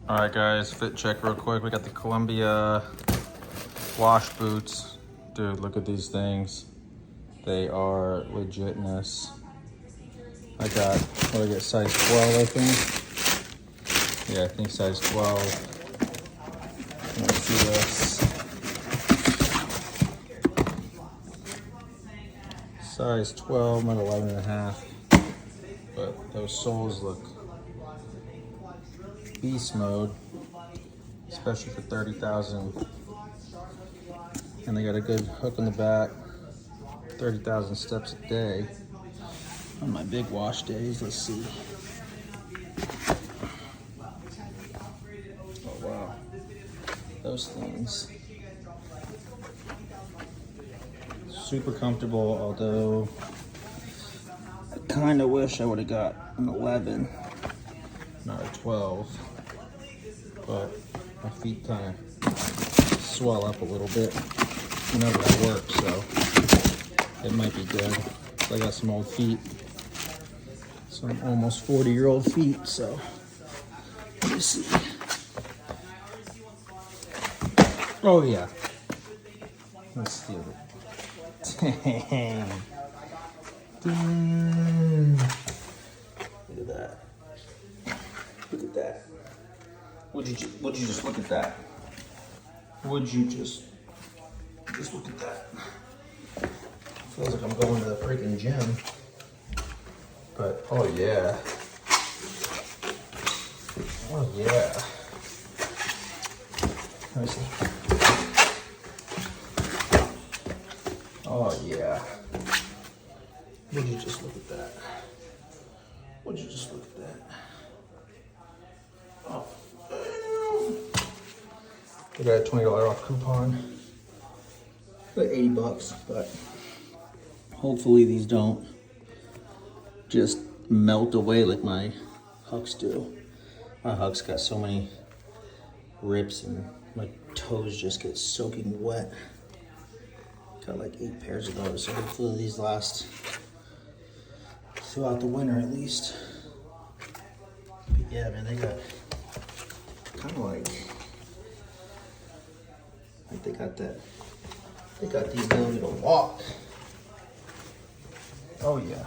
All right, guys, fit check real quick. We got the Columbia wash boots. Dude, look at these things. They are legitness. I got, what I get, size 12, I think. Yeah, I think size 12. Let's see this. Size 12, I'm at 11 and a half. But those soles look beast mode, especially for 30,000. And they got a good hook in the back, 30,000 steps a day. On my big wash days, let's see. Oh wow, those things. Super comfortable, although I kind of wish I would have got an 11, not a 12. But my feet kind of swell up a little bit whenever I work, so it might be good. I got some old feet, some almost 40-year-old feet, so let me see. Oh yeah, let's steal it. Dang. Dang. Look at that. Look at that. Would you just look at that? Would you just look at that? Feels like I'm going to the freaking gym. But oh yeah. Oh yeah. Let me see. Oh yeah. Would you just look at that? Would you just look at that? Oh. I got a $20 off coupon. Like 80 bucks, but hopefully these don't just melt away like my Hucks do. My Hucks got so many rips and my toes just get soaking wet. Got like 8 pairs of those, so hopefully these last throughout the winter at least. But yeah, man, they got kind of like they got that. They got the ability to walk. Oh yeah.